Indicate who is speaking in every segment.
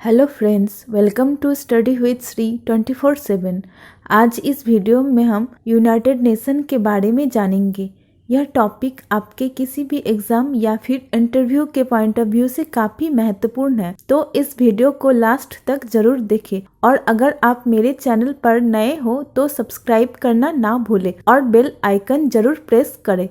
Speaker 1: Hello friends, welcome to study with Shri 24/7। आज इस video में हम यूनाइटेड नेशन के बारे में जानेंगे। यह टॉपिक आपके किसी भी एग्ज़ाम या फिर इंटरव्यू के पॉइंट ऑफ व्यू से काफ़ी महत्वपूर्ण है, तो इस वीडियो को लास्ट तक ज़रूर देखें। और अगर आप मेरे चैनल पर नए हो तो सब्सक्राइब करना ना भूलें और बेल आइकन ज़रूर प्रेस करें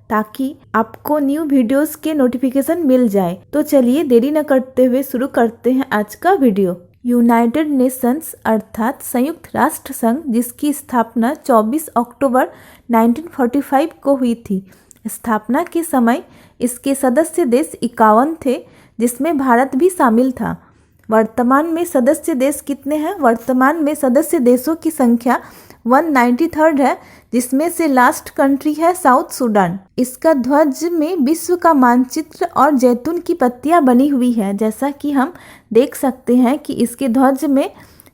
Speaker 1: ताकि आपको न्यू वीडियोस के नोटिफिकेशन मिल जाए। तो चलिए देरी न करते हुए शुरू करते हैं आज का वीडियो। यूनाइटेड नेशंस अर्थात संयुक्त राष्ट्र संघ, जिसकी स्थापना 24 अक्टूबर 1945 को हुई थी। स्थापना के समय इसके सदस्य देश 51 थे, जिसमें भारत भी शामिल था। वर्तमान में सदस्य देश कितने हैं? वर्तमान में सदस्य देशों की संख्या 193 है, जिसमें से लास्ट कंट्री है साउथ सूडान। इसका ध्वज में विश्व का मानचित्र और जैतून की पत्तियां बनी हुई है। जैसा कि हम देख सकते हैं कि इसके ध्वज में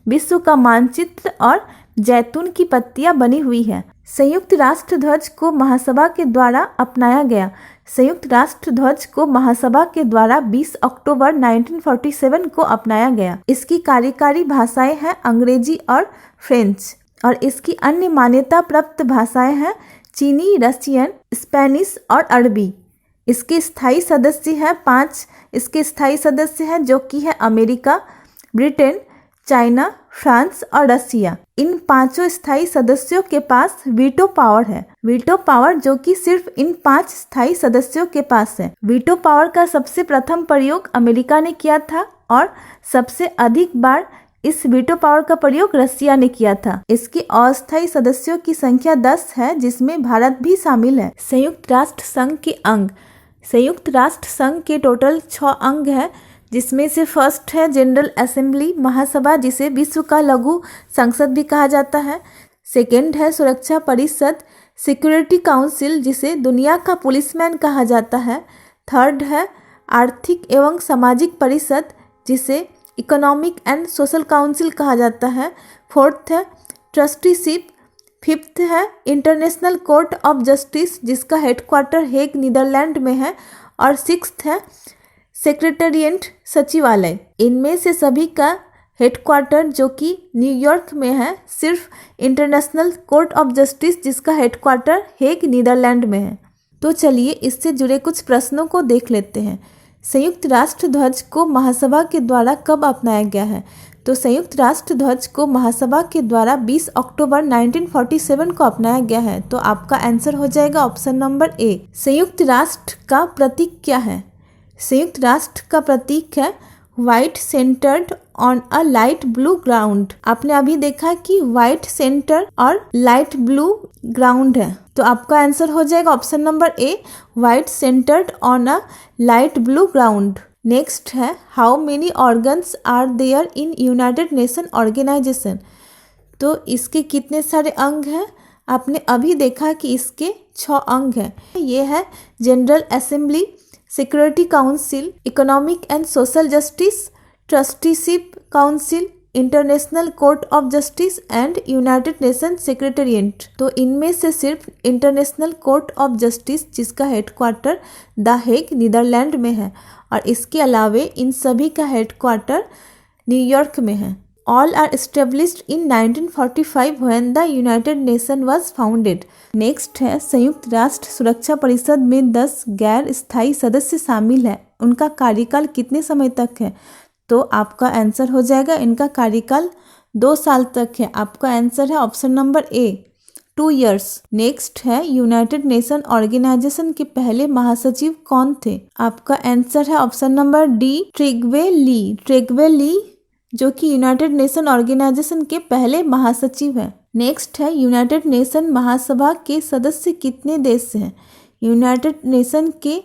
Speaker 1: विश्व का मानचित्र और जैतून की पत्तियां बनी हुई है। संयुक्त राष्ट्र ध्वज को महासभा के द्वारा अपनाया गया। संयुक्त राष्ट्र ध्वज को महासभा के द्वारा 20 अक्टूबर 1947 को अपनाया गया। इसकी कार्यकारी भाषाएं हैं अंग्रेजी और फ्रेंच, और इसकी अन्य मान्यता प्राप्त भाषाएं हैं चीनी, रशियन, स्पेनिश और अरबी। इसके स्थायी सदस्य हैं 5। इसके स्थायी सदस्य हैं जो कि है अमेरिका, ब्रिटेन, चाइना, फ्रांस और रसिया। इन 5 स्थायी सदस्यों के पास वीटो पावर है। वीटो पावर जो कि सिर्फ इन 5 स्थायी सदस्यों के पास है। वीटो पावर का सबसे प्रथम प्रयोग अमेरिका ने किया था और सबसे अधिक बार इस वीटो पावर का प्रयोग रसिया ने किया था। इसके अस्थायी सदस्यों की संख्या 10 है, जिसमें भारत भी शामिल है। संयुक्त राष्ट्र संघ के अंग। संयुक्त राष्ट्र संघ के टोटल 6 अंग है, जिसमें से फर्स्ट है जनरल असेंबली, महासभा, जिसे विश्व का लघु संसद भी कहा जाता है। सेकेंड है सुरक्षा परिषद, सिक्योरिटी काउंसिल, जिसे दुनिया का पुलिसमैन कहा जाता है। थर्ड है आर्थिक एवं सामाजिक परिषद, जिसे इकोनॉमिक एंड सोशल काउंसिल कहा जाता है। फोर्थ है ट्रस्टीशिप। फिफ्थ है इंटरनेशनल कोर्ट ऑफ जस्टिस, जिसका हेडक्वार्टर हेग, नीदरलैंड में है। और सिक्स्थ है सेक्रेटेरिएट, सचिवालय। इनमें से सभी का हेडक्वार्टर जो कि न्यूयॉर्क में है, सिर्फ इंटरनेशनल कोर्ट ऑफ जस्टिस, जिसका हेडक्वार्टर हेग, नीदरलैंड में है। तो चलिए इससे जुड़े कुछ प्रश्नों को देख लेते हैं। संयुक्त राष्ट्र ध्वज को महासभा के द्वारा कब अपनाया गया है? तो संयुक्त राष्ट्र ध्वज को महासभा के द्वारा 20 अक्टूबर 1947 को अपनाया गया है। तो आपका आंसर हो जाएगा ऑप्शन नंबर ए। संयुक्त राष्ट्र का प्रतीक क्या है? संयुक्त राष्ट्र का प्रतीक है white centred on a light blue ground. आपने अभी देखा कि व्हाइट सेंटर और लाइट ब्लू ग्राउंड है, तो आपका आंसर हो जाएगा option number A, white centred on a light blue ground. Next है how many organs are there in United Nation Organisation. तो इसके कितने सारे अंग हैं? आपने अभी देखा कि इसके 6 अंग हैं। ये है general assembly, security council, economic and social justice, trusteeship council, international court of justice and United nation secretariat. तो इनमें से सिर्फ इंटरनेशनल कोर्ट ऑफ जस्टिस, जिसका हेडक्वार्टर द हेग, नीदरलैंड में है, और इसके अलावे इन सभी का हेडक्वार्टर न्यूयॉर्क में है। All are established in 1945 when the United Nation was founded. Next है संयुक्त राष्ट्र सुरक्षा परिषद में 10 गैर स्थायी सदस्य शामिल हैं। उनका कार्यकाल कितने समय तक है? तो आपका आंसर हो जाएगा, इनका कार्यकाल 2 साल तक है। आपका आंसर है ऑप्शन नंबर ए, 2 years। नेक्स्ट है यूनाइटेड नेशन ऑर्गेनाइजेशन के पहले महासचिव कौन थे? आपका आंसर है ऑप्शन नंबर डी, ट्रिग्वे ली। ट्रिग्वे ली जो कि यूनाइटेड नेशन ऑर्गेनाइजेशन के पहले महासचिव हैं। नेक्स्ट है यूनाइटेड नेशन महासभा के सदस्य कितने देश हैं? यूनाइटेड नेशन के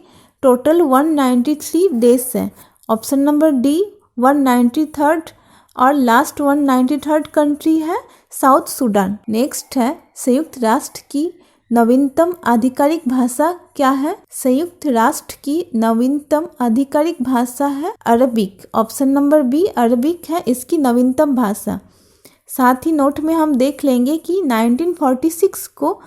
Speaker 1: टोटल 193 देश हैं। ऑप्शन नंबर डी, 193rd, और लास्ट 193rd कंट्री है साउथ सूडान। नेक्स्ट है संयुक्त राष्ट्र की नवीनतम आधिकारिक भाषा क्या है? संयुक्त राष्ट्र की नवीनतम आधिकारिक भाषा है Arabic. Option number B, Arabic है इसकी नवीनतम भाषा। साथ ही नोट में हम देख लेंगे कि 1946 को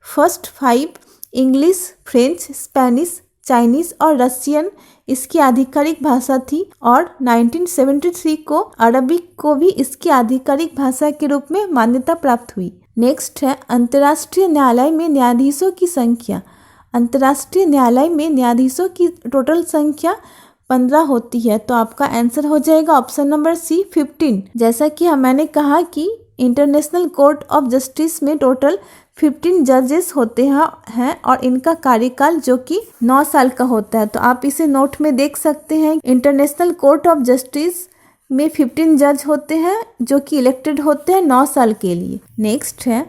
Speaker 1: first 5 English, French, Spanish, Chinese और रशियन इसकी आधिकारिक भाषा थी और 1973 को अरबिक को भी इसकी आधिकारिक भाषा के रूप में मान्यता प्राप्त हुई। नेक्स्ट है अंतर्राष्ट्रीय न्यायालय में न्यायाधीशों की संख्या। अंतर्राष्ट्रीय न्यायालय में न्यायाधीशों की टोटल संख्या 15 होती है। तो आपका आंसर हो जाएगा ऑप्शन नंबर सी 15। जैसा कि मैंने कहा कि इंटरनेशनल कोर्ट ऑफ जस्टिस में टोटल 15 जजेस होते हैं और इनका कार्यकाल जो कि 9 साल का होता है। तो आप इसे नोट में देख सकते हैं। इंटरनेशनल कोर्ट ऑफ जस्टिस में 15 जज होते हैं जो कि इलेक्टेड होते हैं 9 साल के लिए। नेक्स्ट है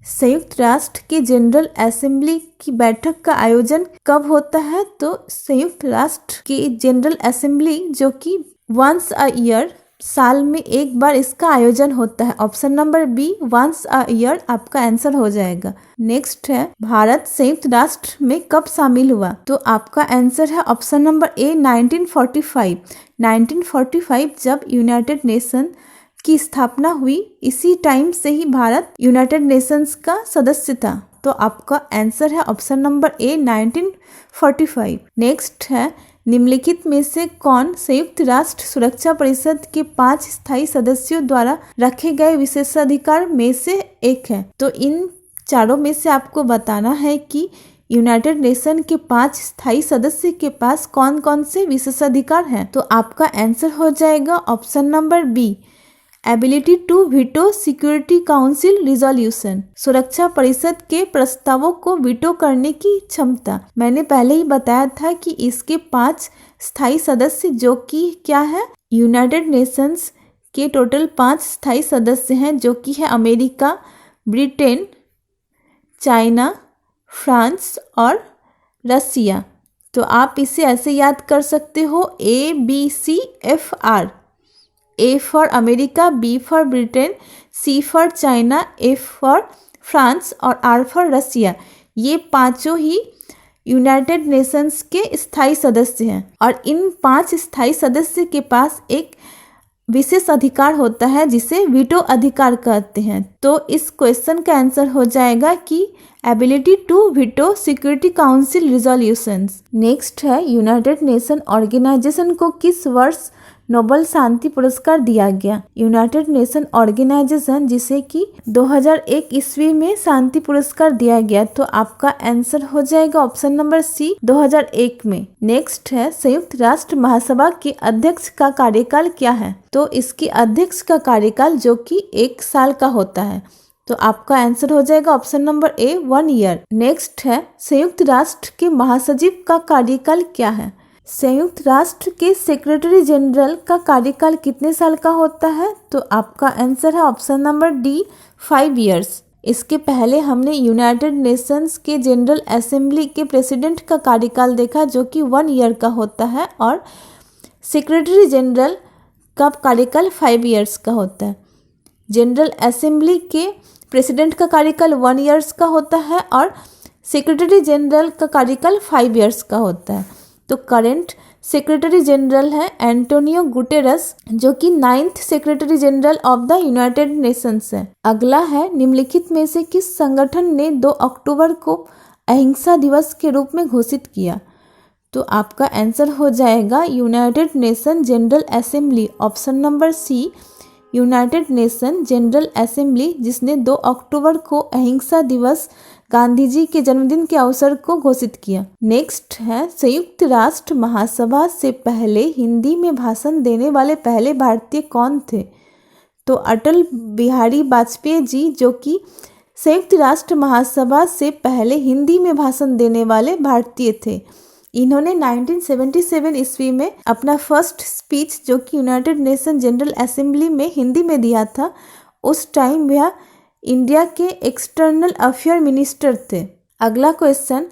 Speaker 1: संयुक्त राष्ट्र की जनरल असेंबली की बैठक का आयोजन कब होता है। तो संयुक्त राष्ट्र की जनरल असेंबली जो कि वंस अ ईयर, साल में एक बार इसका आयोजन होता है। Option number B once a year आपका आंसर हो जाएगा। नेक्स्ट है भारत संयुक्त राष्ट्र में कब शामिल हुआ। तो आपका आंसर है ऑप्शन नंबर ए 1945। 1945 जब यूनाइटेड नेशन की स्थापना हुई, इसी टाइम से ही भारत यूनाइटेड नेशंस का सदस्य था। तो आपका आंसर है ऑप्शन नंबर ए 1945। नेक्स्ट है निम्नलिखित में से कौन संयुक्त राष्ट्र सुरक्षा परिषद के 5 स्थायी सदस्यों द्वारा रखे गए विशेषाधिकार में से एक है। तो इन चारों में से आपको बताना है कि यूनाइटेड नेशन के 5 स्थायी सदस्य के पास कौन कौन से विशेषाधिकार हैं। तो आपका आंसर हो जाएगा option number B ability to veto security council resolution. सुरक्षा परिषद के प्रस्तावों को वीटो करने की क्षमता। मैंने पहले ही बताया था कि इसके 5 स्थायी सदस्य जो कि क्या है, यूनाइटेड नेशंस के टोटल 5 स्थायी सदस्य हैं जो कि है अमेरिका, ब्रिटेन, चाइना, फ्रांस और रसिया। तो आप इसे ऐसे याद कर सकते हो ABCFR। A for America, B for Britain, C for China, F for France और R फॉर रसिया। ये पांचों ही यूनाइटेड नेशंस के स्थायी सदस्य हैं और इन 5 स्थायी सदस्य के पास एक विशेष अधिकार होता है जिसे वीटो अधिकार कहते हैं। तो इस क्वेश्चन का आंसर हो जाएगा कि ability to veto security council resolutions. Next है यूनाइटेड नेशन ऑर्गेनाइजेशन को किस वर्ष नोबेल शांति पुरस्कार दिया गया। यूनाइटेड नेशन ऑर्गेनाइजेशन जिसे कि 2001 ईस्वी में शांति पुरस्कार दिया गया। तो आपका आंसर हो जाएगा ऑप्शन नंबर सी 2001 में। नेक्स्ट है संयुक्त राष्ट्र महासभा के अध्यक्ष का कार्यकाल क्या है। तो इसके अध्यक्ष का कार्यकाल जो कि 1 साल का होता है। तो आपका आंसर हो जाएगा ऑप्शन नंबर ए 1 ईयर। नेक्स्ट है संयुक्त राष्ट्र के महासचिव का कार्यकाल क्या है। संयुक्त राष्ट्र के सेक्रेटरी जनरल का कार्यकाल कितने साल का होता है। तो आपका आंसर है ऑप्शन नंबर डी 5 इयर्स। इसके पहले हमने यूनाइटेड नेशंस के जनरल असेंबली के प्रेसिडेंट का कार्यकाल देखा जो कि 1 ईयर का होता है और सेक्रेटरी जनरल का कार्यकाल 5 इयर्स का होता है। जनरल असेंबली के प्रेसिडेंट का कार्यकाल 1 ईयर्स का होता है और सेक्रेटरी जनरल का कार्यकाल 5 इयर्स का होता है। तो करंट सेक्रेटरी जनरल है एंटोनियो गुटेरस जो कि 9th secretary general of the United Nations है। अगला है निम्नलिखित में से किस संगठन ने 2 अक्टूबर को अहिंसा दिवस के रूप में घोषित किया। तो आपका आंसर हो जाएगा United Nation General Assembly. Option number C United Nation General Assembly जिसने 2 अक्टूबर को अहिंसा दिवस गांधी जी के जन्मदिन के अवसर को घोषित किया। नेक्स्ट है संयुक्त राष्ट्र महासभा से पहले हिंदी में भाषण देने वाले पहले भारतीय कौन थे। तो अटल बिहारी वाजपेयी जी जो कि संयुक्त राष्ट्र महासभा से पहले हिंदी में भाषण देने वाले भारतीय थे। इन्होंने 1977 ईस्वी में अपना फर्स्ट स्पीच जो कि यूनाइटेड नेशन जनरल असेंबली में हिंदी में दिया था। उस टाइम वह इंडिया के एक्सटर्नल अफेयर मिनिस्टर थे। अगला क्वेश्चन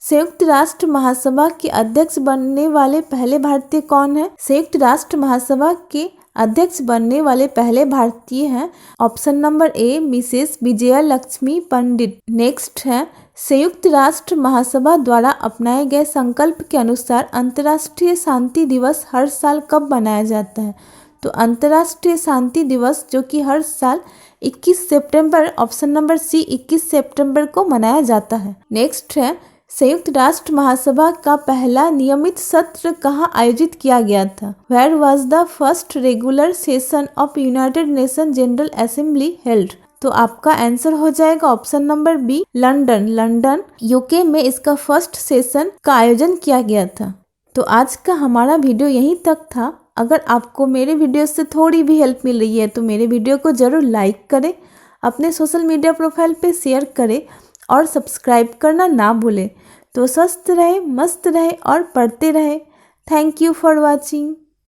Speaker 1: संयुक्त राष्ट्र महासभा के अध्यक्ष बनने वाले पहले भारतीय कौन है। संयुक्त राष्ट्र महासभा के अध्यक्ष बनने वाले पहले भारतीय हैं ऑप्शन नंबर ए मिसेस विजया लक्ष्मी पंडित। नेक्स्ट है संयुक्त राष्ट्र महासभा द्वारा अपनाए गए संकल्प के अनुसार अंतर्राष्ट्रीय शांति दिवस हर साल कब मनाया जाता है। तो अंतर्राष्ट्रीय शांति दिवस जो कि हर साल 21 सितंबर ऑप्शन नंबर सी 21 सितंबर को मनाया जाता है। नेक्स्ट है संयुक्त राष्ट्र महासभा का पहला नियमित सत्र कहाँ आयोजित किया गया था? Where was the first regular session of United Nations General Assembly held? तो आपका आंसर हो जाएगा option number B, London UK में इसका फर्स्ट सेशन का आयोजन किया गया था। तो आज का हमारा वीडियो यहीं तक था। अगर आपको मेरे वीडियो से थोड़ी भी हेल्प मिल रही है तो मेरे वीडियो को जरूर लाइक करें, अपने सोशल मीडिया प्रोफाइल पे शेयर करें और सब्सक्राइब करना ना भूलें। तो स्वस्थ रहे, मस्त रहे और पढ़ते रहे। Thank you for watching.